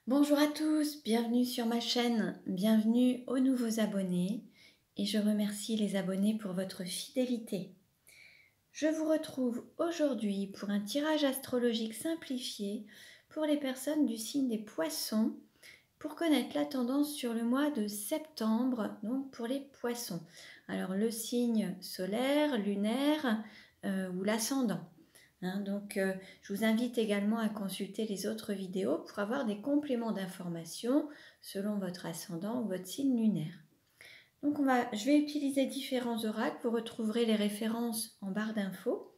Bonjour à tous, bienvenue sur ma chaîne, bienvenue aux nouveaux abonnés et je remercie les abonnés pour votre fidélité. Je vous retrouve aujourd'hui pour un tirage astrologique simplifié pour les personnes du signe des Poissons pour connaître la tendance sur le mois de septembre, donc pour les Poissons. Alors le signe solaire, lunaire ou l'ascendant. Je vous invite également à consulter les autres vidéos pour avoir des compléments d'informations selon votre ascendant ou votre signe lunaire. Donc je vais utiliser différents oracles, vous retrouverez les références en barre d'infos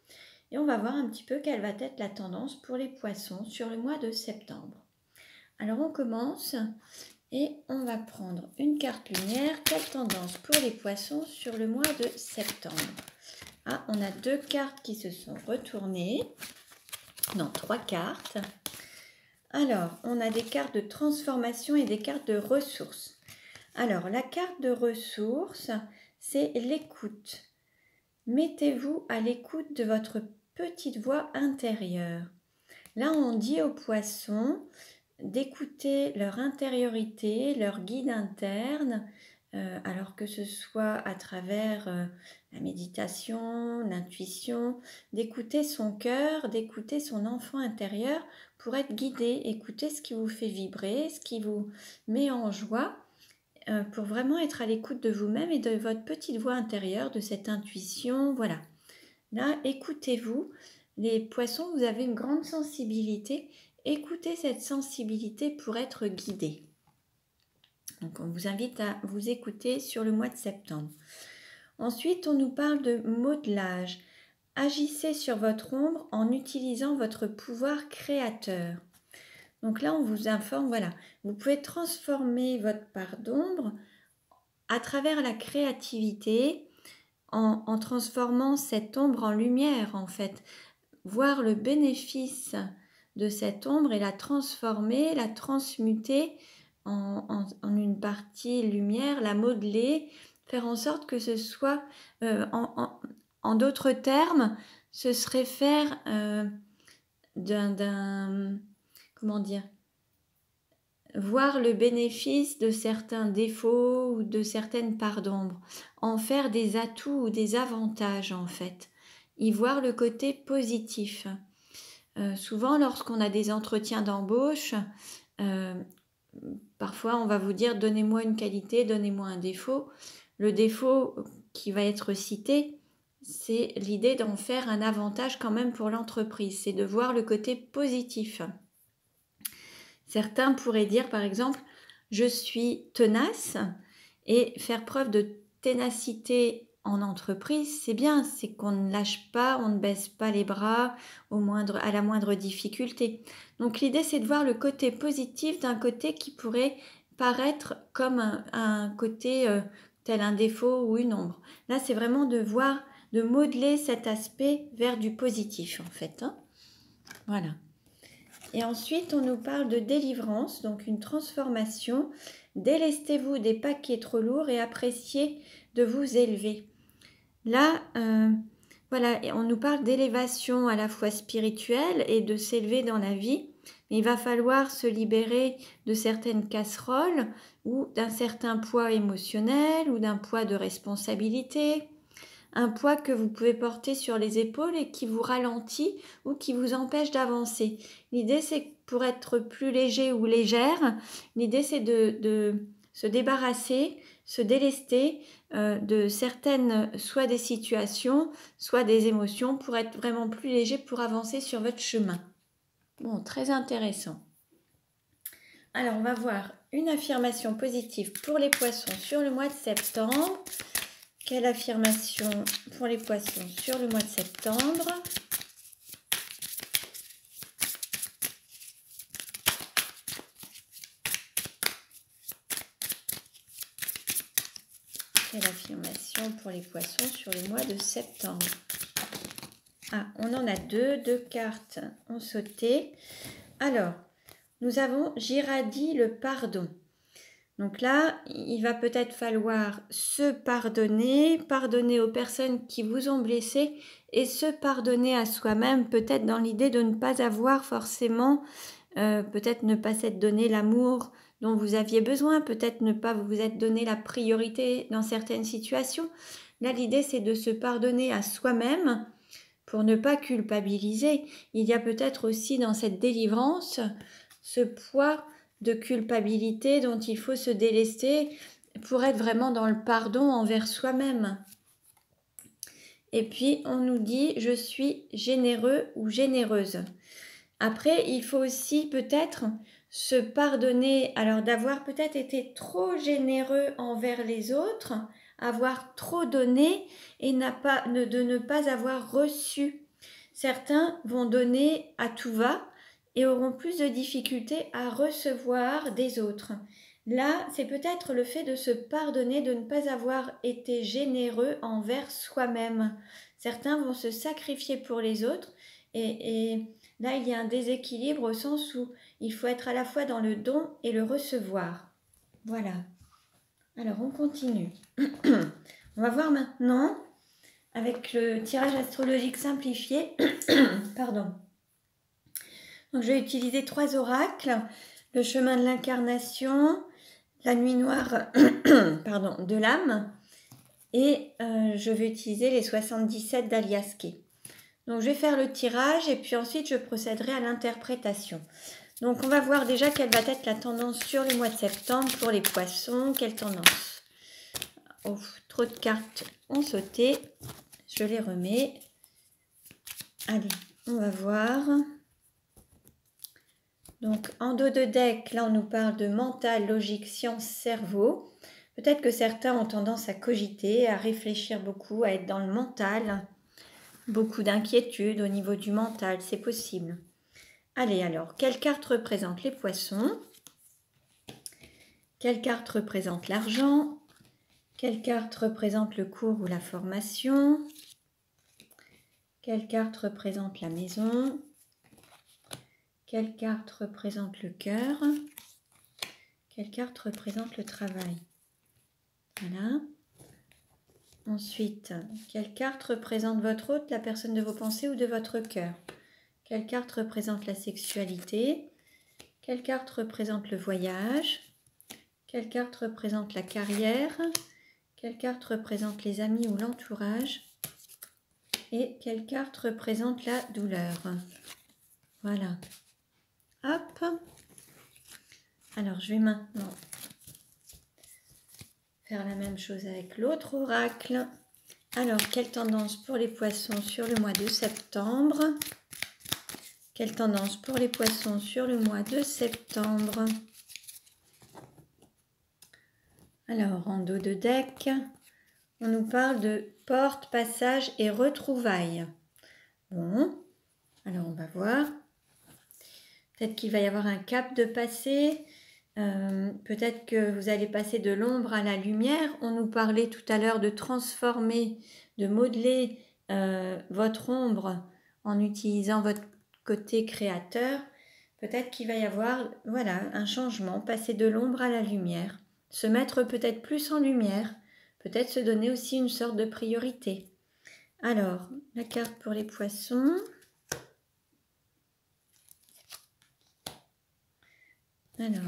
et on va voir un petit peu quelle va être la tendance pour les poissons sur le mois de septembre. Alors on commence et on va prendre une carte lumière. Quelle tendance pour les poissons sur le mois de septembre? Ah, on a deux cartes qui se sont retournées. Non, trois cartes. Alors, on a des cartes de transformation et des cartes de ressources. Alors, la carte de ressources, c'est l'écoute. Mettez-vous à l'écoute de votre petite voix intérieure. Là, on dit aux poissons d'écouter leur intériorité, leur guide interne, alors que ce soit à travers la méditation, l'intuition, d'écouter son cœur, d'écouter son enfant intérieur pour être guidé, écouter ce qui vous fait vibrer, ce qui vous met en joie, pour vraiment être à l'écoute de vous-même et de votre petite voix intérieure, de cette intuition, voilà. Là, écoutez-vous. Les poissons, vous avez une grande sensibilité. Écoutez cette sensibilité pour être guidé. Donc, on vous invite à vous écouter sur le mois de septembre. Ensuite, on nous parle de modelage. Agissez sur votre ombre en utilisant votre pouvoir créateur. Donc là, on vous informe, voilà, vous pouvez transformer votre part d'ombre à travers la créativité, en transformant cette ombre en lumière, en fait. Voir le bénéfice de cette ombre et la transformer, la transmuter en une partie lumière, la modeler, faire en sorte que ce soit, en d'autres termes, ce serait faire comment dire, voir le bénéfice de certains défauts ou de certaines parts d'ombre, en faire des atouts ou des avantages en fait, y voir le côté positif. Souvent lorsqu'on a des entretiens d'embauche, parfois on va vous dire donnez-moi une qualité, donnez-moi un défaut. Le défaut qui va être cité, c'est l'idée d'en faire un avantage quand même pour l'entreprise, c'est de voir le côté positif. Certains pourraient dire par exemple je suis tenace et faire preuve de ténacité en entreprise, c'est bien, c'est qu'on ne lâche pas, on ne baisse pas les bras à la moindre difficulté. Donc l'idée c'est de voir le côté positif d'un côté qui pourrait paraître comme un côté tel un défaut ou une ombre. Là c'est vraiment de voir, de modeler cet aspect vers du positif en fait. Voilà. Et ensuite, on nous parle de délivrance, donc une transformation. Délestez-vous des paquets trop lourds et appréciez de vous élever. Là, voilà, on nous parle d'élévation à la fois spirituelle et de s'élever dans la vie. Il va falloir se libérer de certaines casseroles ou d'un certain poids émotionnel ou d'un poids de responsabilité. Un poids que vous pouvez porter sur les épaules et qui vous ralentit ou qui vous empêche d'avancer. L'idée, c'est que pour être plus léger ou légère, l'idée, c'est de se débarrasser, se délester de certaines, soit des situations, soit des émotions, pour être vraiment plus léger, pour avancer sur votre chemin. Bon, très intéressant. Alors, on va voir une affirmation positive pour les poissons sur le mois de septembre. Quelle affirmation pour les poissons sur le mois de septembre? Quelle affirmation pour les poissons sur le mois de septembre? Ah, on en a deux cartes ont sauté. Alors, nous avons j'irradie le pardon. Donc là, il va peut-être falloir se pardonner, pardonner aux personnes qui vous ont blessé et se pardonner à soi-même, peut-être dans l'idée de ne pas avoir forcément peut-être ne pas s'être donné l'amour dont vous aviez besoin, peut-être ne pas vous être donné la priorité dans certaines situations. Là, l'idée, c'est de se pardonner à soi-même pour ne pas culpabiliser. Il y a peut-être aussi dans cette délivrance ce poids de culpabilité dont il faut se délester pour être vraiment dans le pardon envers soi-même. Et puis, on nous dit « je suis généreux ou généreuse ». Après, il faut aussi peut-être se pardonner, alors d'avoir peut-être été trop généreux envers les autres, avoir trop donné et de ne pas avoir reçu. Certains vont donner à tout va et auront plus de difficultés à recevoir des autres. Là, c'est peut-être le fait de se pardonner, de ne pas avoir été généreux envers soi-même. Certains vont se sacrifier pour les autres et là, il y a un déséquilibre au sens où il faut être à la fois dans le don et le recevoir. Voilà. Alors, on continue. On va voir maintenant avec le tirage astrologique simplifié. Pardon. Donc, je vais utiliser 3 oracles. Le chemin de l'incarnation, la nuit noire de l'âme et je vais utiliser les 77 d'Aliaské. Donc, je vais faire le tirage et puis ensuite, je procéderai à l'interprétation. Donc, on va voir déjà quelle va être la tendance sur le mois de septembre pour les poissons. Quelle tendance? Oh, trop de cartes ont sauté. Je les remets. Allez, on va voir. Donc, en dos de deck, là, on nous parle de mental, logique, science, cerveau. Peut-être que certains ont tendance à cogiter, à réfléchir beaucoup, à être dans le mental. Beaucoup d'inquiétude au niveau du mental, c'est possible. Allez alors, quelle carte représente les poissons? Quelle carte représente l'argent? Quelle carte représente le cours ou la formation? Quelle carte représente la maison? Quelle carte représente le cœur? Quelle carte représente le travail? Voilà. Ensuite, quelle carte représente votre hôte, la personne de vos pensées ou de votre cœur? Quelle carte représente la sexualité? Quelle carte représente le voyage? Quelle carte représente la carrière? Quelle carte représente les amis ou l'entourage? Et quelle carte représente la douleur? Voilà. Hop. Alors, je vais maintenant faire la même chose avec l'autre oracle. Alors, quelle tendance pour les poissons sur le mois de septembre? Quelle tendance pour les poissons sur le mois de septembre? Alors, en dos de deck, on nous parle de porte, passage et retrouvailles. Bon, alors on va voir. Peut-être qu'il va y avoir un cap de passer. Peut-être que vous allez passer de l'ombre à la lumière. On nous parlait tout à l'heure de transformer, de modeler votre ombre en utilisant votre côté créateur. Peut-être qu'il va y avoir un changement, passer de l'ombre à la lumière. Se mettre peut-être plus en lumière. Peut-être se donner aussi une sorte de priorité. Alors, la carte pour les poissons. Alors,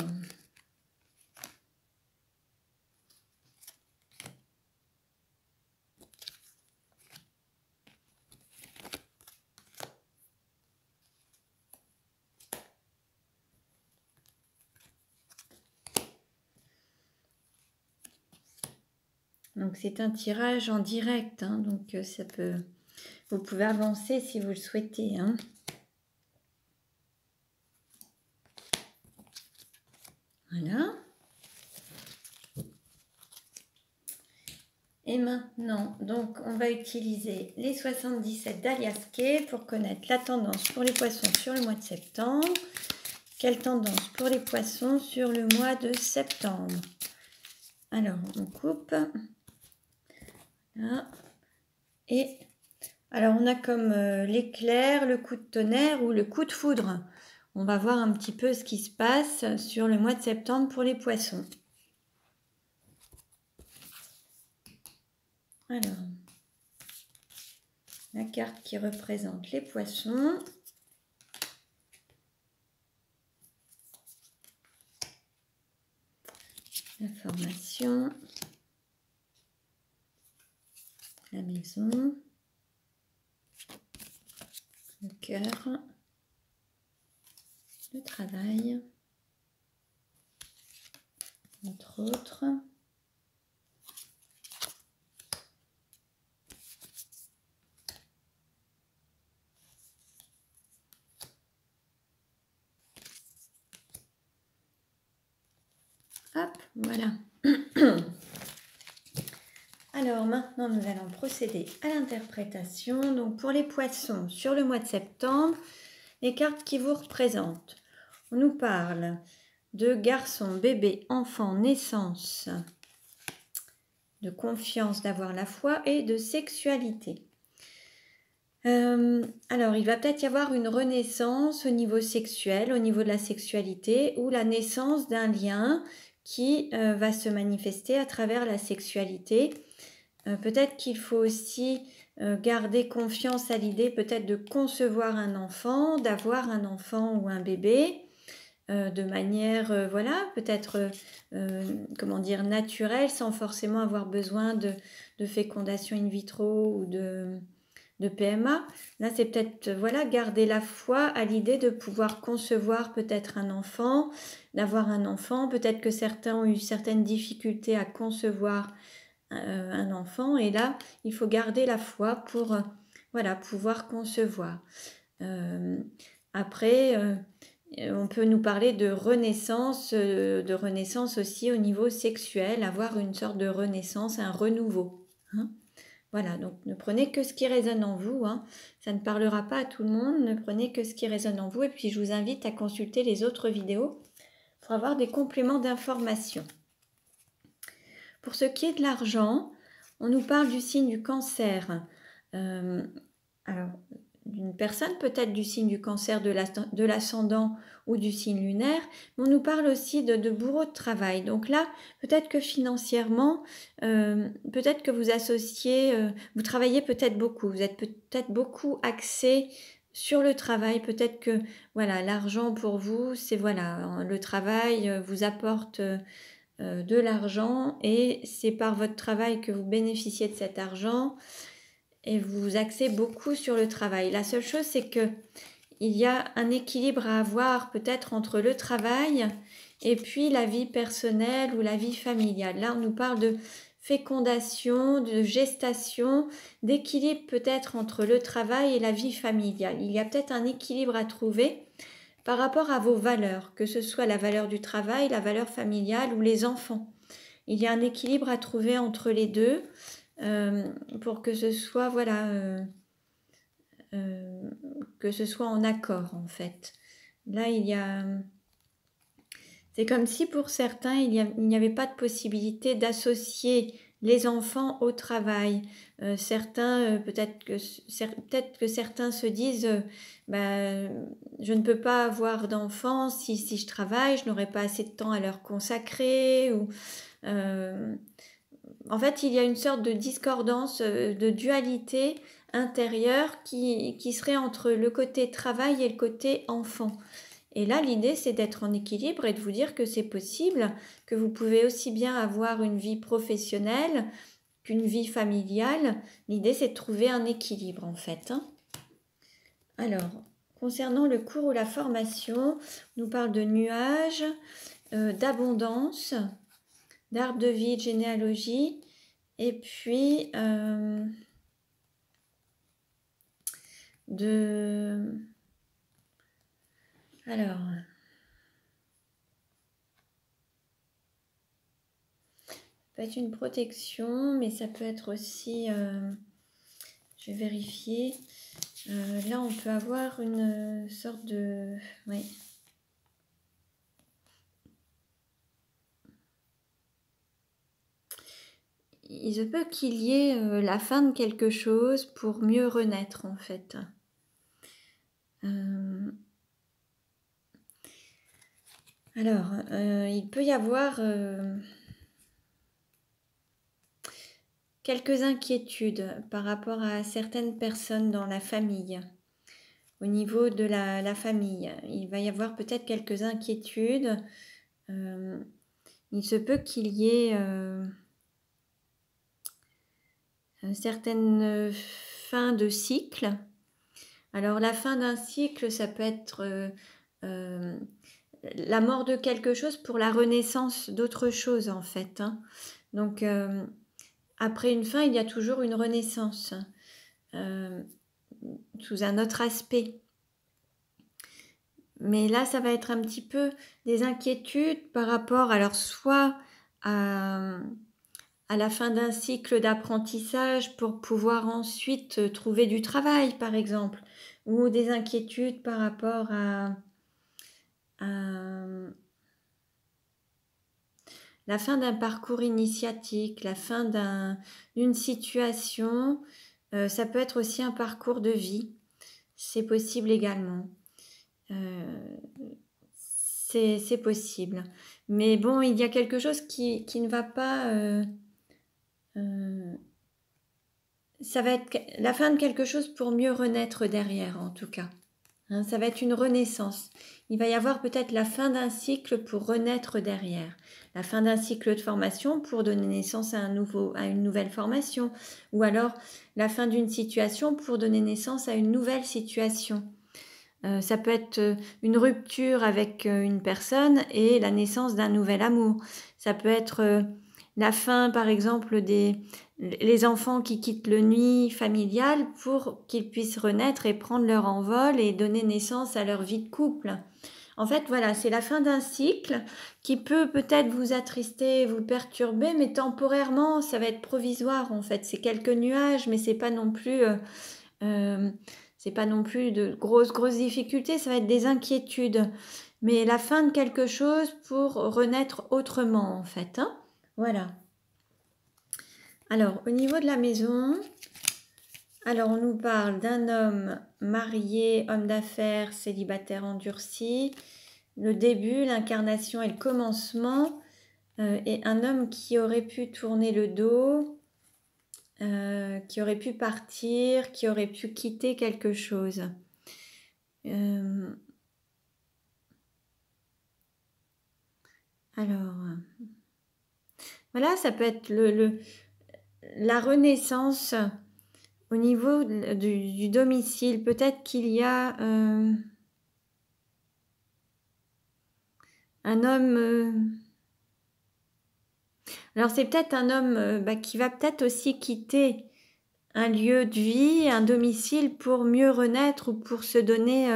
donc c'est un tirage en direct, hein, donc ça peut, vous pouvez avancer si vous le souhaitez. Hein. Voilà. Et maintenant, donc on va utiliser les 77 d'Aliaské pour connaître la tendance pour les poissons sur le mois de septembre. Quelle tendance pour les poissons sur le mois de septembre? Alors, on coupe. Là. Et alors, on a comme l'éclair, le coup de tonnerre ou le coup de foudre. On va voir un petit peu ce qui se passe sur le mois de septembre pour les poissons. Alors, la carte qui représente les poissons. la formation, la maison, le cœur, le travail, entre autres. Hop, voilà. Alors maintenant, nous allons procéder à l'interprétation. Donc pour les poissons, sur le mois de septembre, les cartes qui vous représentent. On nous parle de garçon, bébé, enfant, naissance, de confiance, d'avoir la foi et de sexualité. Alors, il va peut-être y avoir une renaissance au niveau sexuel, au niveau de la sexualité, ou la naissance d'un lien qui va se manifester à travers la sexualité. Peut-être qu'il faut aussi garder confiance à l'idée peut-être de concevoir un enfant, d'avoir un enfant ou un bébé, de manière, voilà, peut-être, comment dire, naturelle, sans forcément avoir besoin de fécondation in vitro ou de PMA. Là, c'est peut-être, voilà, garder la foi à l'idée de pouvoir concevoir peut-être un enfant, d'avoir un enfant. Peut-être que certains ont eu certaines difficultés à concevoir un enfant. Et là, il faut garder la foi pour, voilà, pouvoir concevoir. Après, on peut nous parler de renaissance aussi au niveau sexuel, avoir une sorte de renaissance, un renouveau. Hein. Voilà, donc ne prenez que ce qui résonne en vous, hein. Ça ne parlera pas à tout le monde, ne prenez que ce qui résonne en vous et puis je vous invite à consulter les autres vidéos pour avoir des compléments d'information. Pour ce qui est de l'argent, on nous parle du signe du cancer. Alors, d'une personne, peut-être du signe du cancer de l'ascendant ou du signe lunaire, mais on nous parle aussi de bourreau de travail. Donc là, peut-être que financièrement, peut-être que vous associez, vous travaillez peut-être beaucoup, vous êtes peut-être beaucoup axé sur le travail. Peut-être que voilà, l'argent pour vous, c'est voilà, le travail vous apporte de l'argent et c'est par votre travail que vous bénéficiez de cet argent. Et vous vous axez beaucoup sur le travail. La seule chose, c'est que il y a un équilibre à avoir peut-être entre le travail et puis la vie personnelle ou la vie familiale. Là, on nous parle de fécondation, de gestation, d'équilibre peut-être entre le travail et la vie familiale. Il y a peut-être un équilibre à trouver par rapport à vos valeurs, que ce soit la valeur du travail, la valeur familiale ou les enfants. Il y a un équilibre à trouver entre les deux. Pour que ce soit voilà que ce soit en accord en fait. Là il y a c'est comme si pour certains il n'y avait pas de possibilité d'associer les enfants au travail. Certains peut-être que certains se disent je ne peux pas avoir d'enfants si je travaille, je n'aurai pas assez de temps à leur consacrer ou en fait, il y a une sorte de discordance, de dualité intérieure qui serait entre le côté travail et le côté enfant. Et là, l'idée, c'est d'être en équilibre et de vous dire que c'est possible, que vous pouvez aussi bien avoir une vie professionnelle qu'une vie familiale. L'idée, c'est de trouver un équilibre, en fait. Hein. Alors, concernant le cours ou la formation, on nous parle de nuages, d'abondance, d'arbre de vie, de généalogie, et puis alors, ça peut être une protection, mais ça peut être aussi, je vais vérifier, là on peut avoir une sorte de, oui. Il se peut qu'il y ait la fin de quelque chose pour mieux renaître en fait. Alors, il peut y avoir quelques inquiétudes par rapport à certaines personnes dans la famille. Au niveau de la famille, il va y avoir peut-être quelques inquiétudes. il se peut qu'il y ait certaines fins de cycle. Alors la fin d'un cycle, ça peut être la mort de quelque chose pour la renaissance d'autre chose en fait. Hein. Donc après une fin, il y a toujours une renaissance sous un autre aspect. Mais là, ça va être un petit peu des inquiétudes par rapport, alors soit à la fin d'un cycle d'apprentissage pour pouvoir ensuite trouver du travail, par exemple, ou des inquiétudes par rapport à la fin d'un parcours initiatique, la fin d'une situation. Ça peut être aussi un parcours de vie, c'est possible également. C'est possible. Mais bon, il y a quelque chose qui ne va pas... ça va être la fin de quelque chose pour mieux renaître derrière, en tout cas. Hein, ça va être une renaissance. Il va y avoir peut-être la fin d'un cycle pour renaître derrière. La fin d'un cycle de formation pour donner naissance à une nouvelle formation. Ou alors la fin d'une situation pour donner naissance à une nouvelle situation. Ça peut être une rupture avec une personne et la naissance d'un nouvel amour. Ça peut être la fin, par exemple, les enfants qui quittent le nid familial pour qu'ils puissent renaître et prendre leur envol et donner naissance à leur vie de couple. En fait, voilà, c'est la fin d'un cycle qui peut peut-être vous attrister, vous perturber, mais temporairement, ça va être provisoire en fait. C'est quelques nuages, mais c'est pas non plus... c'est pas non plus de grosses difficultés, ça va être des inquiétudes. Mais la fin de quelque chose pour renaître autrement, en fait. Hein, voilà. Alors, au niveau de la maison, alors on nous parle d'un homme marié, homme d'affaires, célibataire endurci. Le début, l'incarnation et le commencement. Et un homme qui aurait pu tourner le dos. Qui aurait pu partir, qui aurait pu quitter quelque chose. Alors, voilà, ça peut être la renaissance au niveau du domicile. Peut-être qu'il y a un homme... alors, c'est peut-être un homme qui va peut-être aussi quitter un lieu de vie, un domicile pour mieux renaître ou pour se donner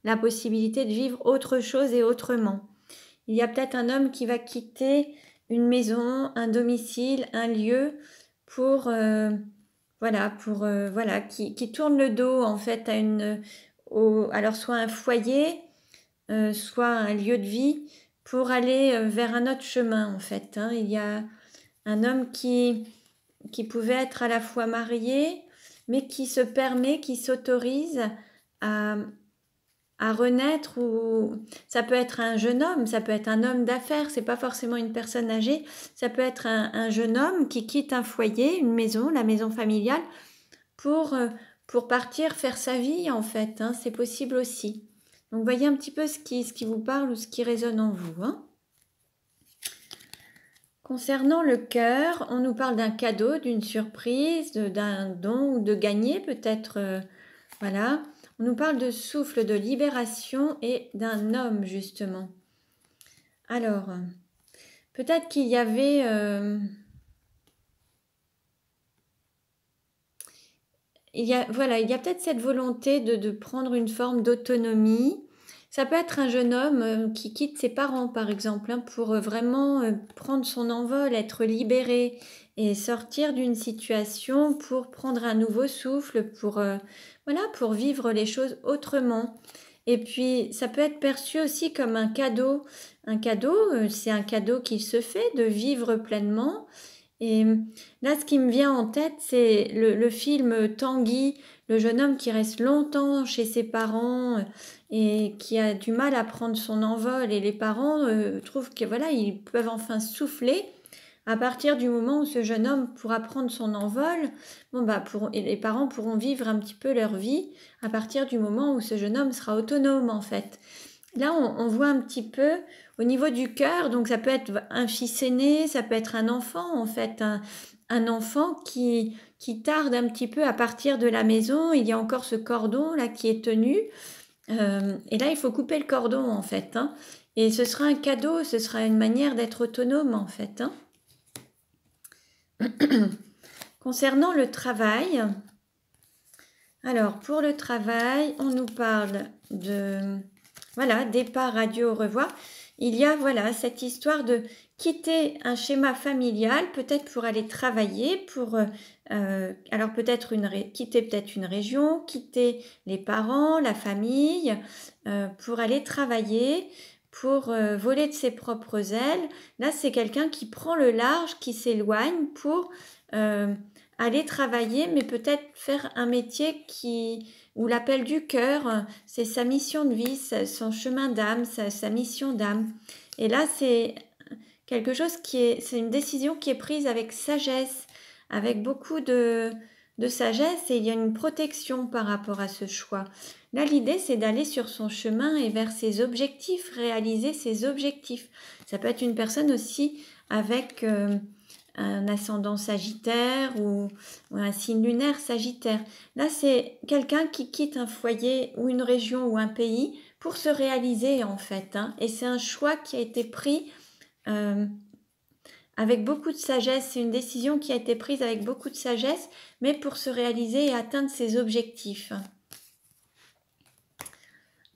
la possibilité de vivre autre chose et autrement. Il y a peut-être un homme qui va quitter une maison, un domicile, un lieu pour qui tourne le dos en fait alors soit un foyer, soit un lieu de vie pour aller vers un autre chemin en fait. Hein. Il y a un homme qui pouvait être à la fois marié, mais qui se permet, qui s'autorise à renaître, ou ça peut être un jeune homme, ça peut être un homme d'affaires, c'est pas forcément une personne âgée, ça peut être un jeune homme qui quitte un foyer, une maison, la maison familiale, pour partir faire sa vie en fait, hein, c'est possible aussi. Donc voyez un petit peu ce qui vous parle ou ce qui résonne en vous. Hein. Concernant le cœur, on nous parle d'un cadeau, d'une surprise, d'un don ou de gagner peut-être, voilà. On nous parle de souffle, de libération et d'un homme justement. Alors, peut-être qu'il y avait... il y a peut-être cette volonté de prendre une forme d'autonomie. Ça peut être un jeune homme qui quitte ses parents, par exemple, hein, pour vraiment prendre son envol, être libéré et sortir d'une situation pour prendre un nouveau souffle, pour vivre les choses autrement. Et puis, ça peut être perçu aussi comme un cadeau. Un cadeau, c'est un cadeau qui se fait de vivre pleinement. Et là, ce qui me vient en tête, c'est le film Tanguy, le jeune homme qui reste longtemps chez ses parents et qui a du mal à prendre son envol. Et les parents trouvent que voilà, ils peuvent enfin souffler à partir du moment où ce jeune homme pourra prendre son envol. Et les parents pourront vivre un petit peu leur vie à partir du moment où ce jeune homme sera autonome en fait. Là, on voit un petit peu au niveau du cœur, donc ça peut être un fils aîné, ça peut être un enfant, en fait, un enfant qui tarde un petit peu à partir de la maison. Il y a encore ce cordon là qui est tenu. Et là, il faut couper le cordon, en fait, hein. Et ce sera un cadeau, ce sera une manière d'être autonome, en fait, hein. Concernant le travail, alors pour le travail, on nous parle de, voilà, départ, adieu, au revoir. Il y a, voilà, cette histoire de quitter un schéma familial, peut-être pour aller travailler, alors peut-être quitter peut-être une région, quitter les parents, la famille, pour aller travailler, pour voler de ses propres ailes. Là, c'est quelqu'un qui prend le large, qui s'éloigne pour aller travailler, mais peut-être faire un métier ou l'appel du cœur, c'est sa mission de vie, son chemin d'âme, sa mission d'âme. Et là, c'est quelque chose c'est une décision qui est prise avec sagesse, avec beaucoup de sagesse, et il y a une protection par rapport à ce choix. Là, l'idée, c'est d'aller sur son chemin et vers ses objectifs, réaliser ses objectifs. Ça peut être une personne aussi avec un ascendant sagittaire ou un signe lunaire sagittaire. Là, c'est quelqu'un qui quitte un foyer ou une région ou un pays pour se réaliser, en fait, hein. Et c'est un choix qui a été pris avec beaucoup de sagesse. C'est une décision qui a été prise avec beaucoup de sagesse, mais pour se réaliser et atteindre ses objectifs.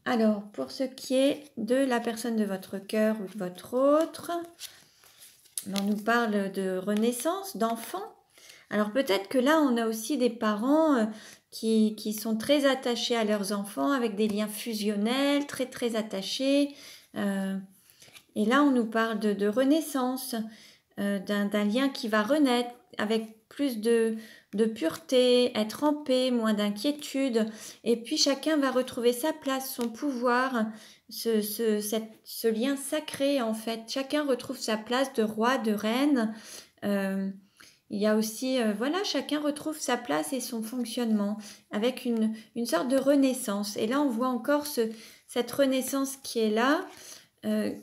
Alors, pour ce qui est de la personne de votre cœur ou de votre autre, on nous parle de renaissance, d'enfants. Alors peut-être que là, on a aussi des parents qui sont très attachés à leurs enfants, avec des liens fusionnels, très très attachés. Et là, on nous parle de renaissance, d'un lien qui va renaître avec plus de pureté, être en paix, moins d'inquiétude. Et puis chacun va retrouver sa place, son pouvoir, ce lien sacré, en fait. Chacun retrouve sa place de roi, de reine. Il y a aussi, voilà, chacun retrouve sa place et son fonctionnement avec une sorte de renaissance. Et là, on voit encore cette renaissance qui est là,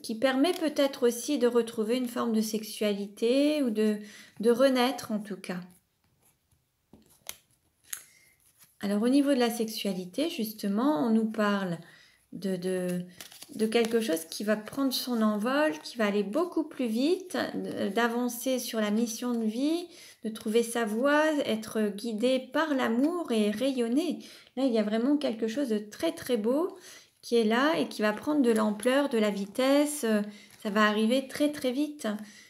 qui permet peut-être aussi de retrouver une forme de sexualité ou de renaître en tout cas. Alors au niveau de la sexualité, justement, on nous parle de quelque chose qui va prendre son envol, qui va aller beaucoup plus vite, d'avancer sur la mission de vie, de trouver sa voie, être guidé par l'amour et rayonner. Là, il y a vraiment quelque chose de très très beau qui est là et qui va prendre de l'ampleur, de la vitesse. Ça va arriver très très vite.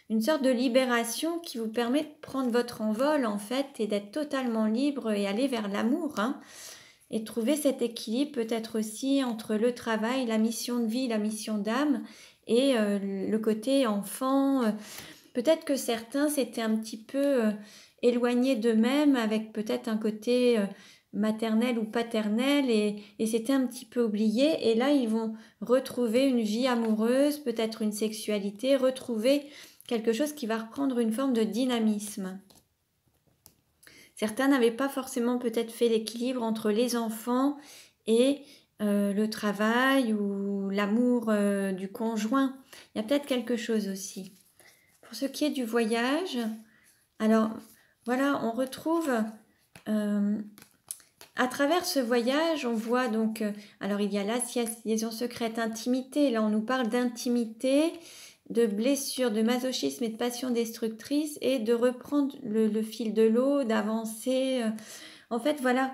Une sorte de libération qui vous permet de prendre votre envol en fait et d'être totalement libre et aller vers l'amour, hein. Et trouver cet équilibre peut-être aussi entre le travail, la mission de vie, la mission d'âme et le côté enfant. Peut-être que certains s'étaient un petit peu éloignés d'eux-mêmes avec peut-être un côté maternel ou paternel et c'était un petit peu oublié. Et là, ils vont retrouver une vie amoureuse, peut-être une sexualité, retrouver quelque chose qui va reprendre une forme de dynamisme. Certains n'avaient pas forcément peut-être fait l'équilibre entre les enfants et le travail ou l'amour du conjoint. Il y a peut-être quelque chose aussi. Pour ce qui est du voyage, alors voilà, on retrouve à travers ce voyage, on voit donc, alors il y a la liaison secrète, intimité, là on nous parle d'intimité, de blessures, de masochisme et de passion destructrice et de reprendre le fil de l'eau, d'avancer. En fait, voilà,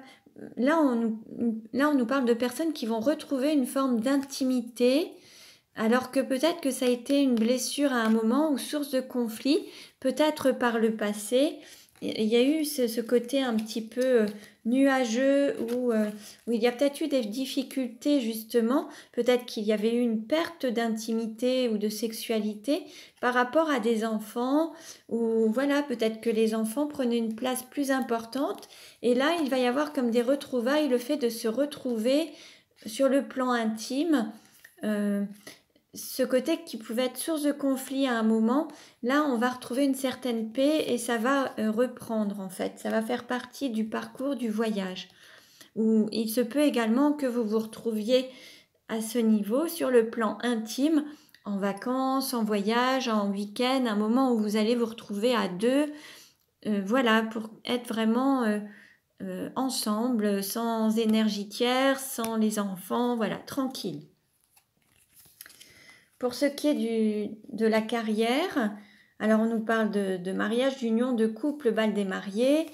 là on nous parle de personnes qui vont retrouver une forme d'intimité, alors que peut-être que ça a été une blessure à un moment ou source de conflit, peut-être par le passé. Il y a eu ce côté un petit peu nuageux où il y a peut-être eu des difficultés justement, peut-être qu'il y avait eu une perte d'intimité ou de sexualité par rapport à des enfants, ou voilà, peut-être que les enfants prenaient une place plus importante et là il va y avoir comme des retrouvailles, le fait de se retrouver sur le plan intime, ce côté qui pouvait être source de conflit à un moment, là on va retrouver une certaine paix et ça va reprendre en fait, ça va faire partie du parcours du voyage. Ou il se peut également que vous vous retrouviez à ce niveau, sur le plan intime, en vacances, en voyage, en week-end, un moment où vous allez vous retrouver à deux, voilà, pour être vraiment ensemble, sans énergie tierce, sans les enfants, voilà, tranquille. Pour ce qui est de la carrière, alors on nous parle de mariage, d'union, de couple, bal des mariés,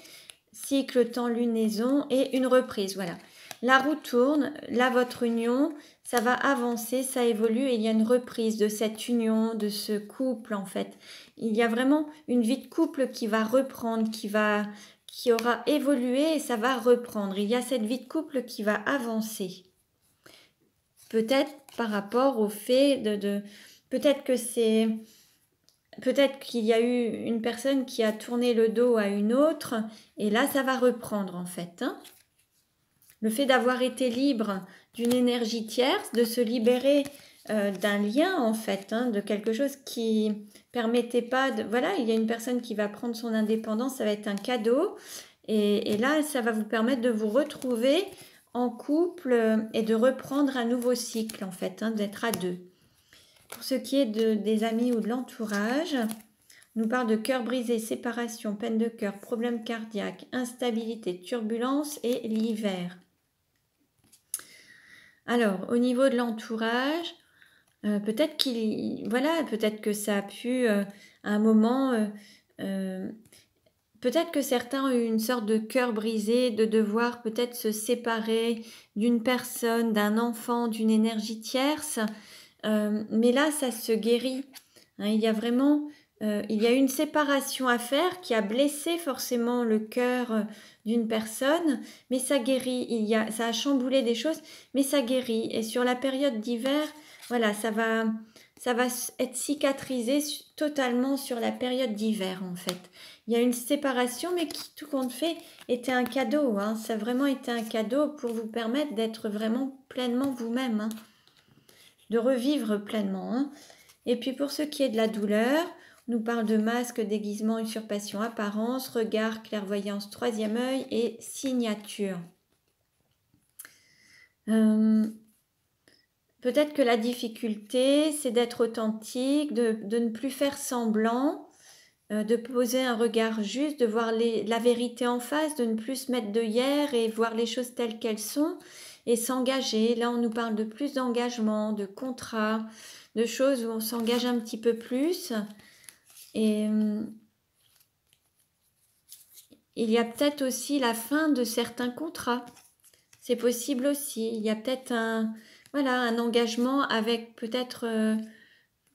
cycle, temps, lunaison et une reprise, voilà. La roue tourne, là votre union, ça va avancer, ça évolue et il y a une reprise de cette union, de ce couple en fait. Il y a vraiment une vie de couple qui va reprendre, qui aura évolué et ça va reprendre. Il y a cette vie de couple qui va avancer. Peut-être par rapport au fait peut-être qu'il y a eu une personne qui a tourné le dos à une autre et là ça va reprendre en fait. Hein. Le fait d'avoir été libre d'une énergie tierce, de se libérer d'un lien en fait, hein, de quelque chose qui permettait pas de... Voilà, il y a une personne qui va prendre son indépendance, ça va être un cadeau et là ça va vous permettre de vous retrouver en couple et de reprendre un nouveau cycle en fait, hein, d'être à deux. Pour ce qui est des amis ou de l'entourage, on nous parle de cœur brisé, séparation, peine de cœur, problèmes cardiaques, instabilité, turbulence et l'hiver. Alors, au niveau de l'entourage, peut-être peut-être que ça a pu, à un moment, peut-être que certains ont eu une sorte de cœur brisé, de devoir peut-être se séparer d'une personne, d'un enfant, d'une énergie tierce. Mais là, ça se guérit. Hein, il y a vraiment, il y a une séparation à faire qui a blessé forcément le cœur d'une personne, mais ça guérit. Ça a chamboulé des choses, mais ça guérit. Et sur la période d'hiver, voilà, ça va être cicatrisé totalement sur la période d'hiver en fait. Il y a une séparation, mais qui, tout compte fait, était un cadeau. Hein. Ça a vraiment été un cadeau pour vous permettre d'être vraiment pleinement vous-même, hein, de revivre pleinement. Hein. Et puis pour ce qui est de la douleur, on nous parle de masque, déguisement, usurpation, apparence, regard, clairvoyance, troisième œil et signature. Peut-être que la difficulté, c'est d'être authentique, de ne plus faire semblant, de poser un regard juste, de voir la vérité en face, de ne plus se mettre d'œillères et voir les choses telles qu'elles sont et s'engager. Là, on nous parle de plus d'engagement, de contrat, de choses où on s'engage un petit peu plus. Et il y a peut-être aussi la fin de certains contrats. C'est possible aussi. Il y a peut-être un engagement avec peut-être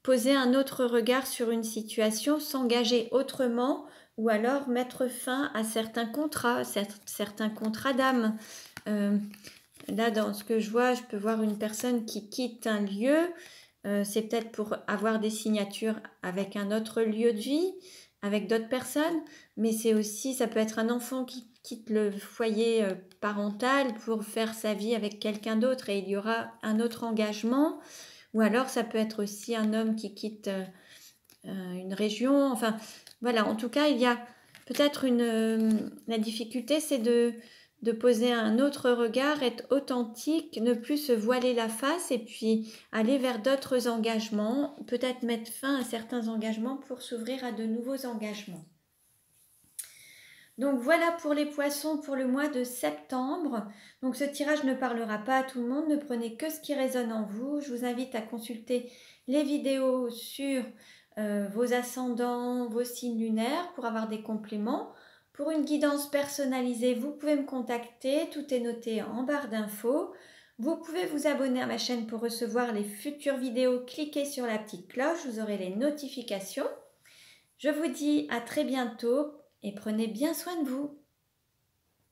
poser un autre regard sur une situation, s'engager autrement ou alors mettre fin à certains contrats d'âme. Là, dans ce que je vois, je peux voir une personne qui quitte un lieu. C'est peut-être pour avoir des signatures avec un autre lieu de vie, avec d'autres personnes, mais c'est aussi, ça peut être un enfant qui quitte le foyer parental pour faire sa vie avec quelqu'un d'autre et il y aura un autre engagement, ou alors ça peut être aussi un homme qui quitte une région, enfin voilà, en tout cas il y a peut-être la difficulté c'est de poser un autre regard, être authentique, ne plus se voiler la face et puis aller vers d'autres engagements, peut-être mettre fin à certains engagements pour s'ouvrir à de nouveaux engagements. Donc voilà pour les poissons pour le mois de septembre. Donc ce tirage ne parlera pas à tout le monde, ne prenez que ce qui résonne en vous. Je vous invite à consulter les vidéos sur vos ascendants, vos signes lunaires pour avoir des compléments. Pour une guidance personnalisée, vous pouvez me contacter, tout est noté en barre d'infos. Vous pouvez vous abonner à ma chaîne pour recevoir les futures vidéos. Cliquez sur la petite cloche, vous aurez les notifications. Je vous dis à très bientôt et prenez bien soin de vous.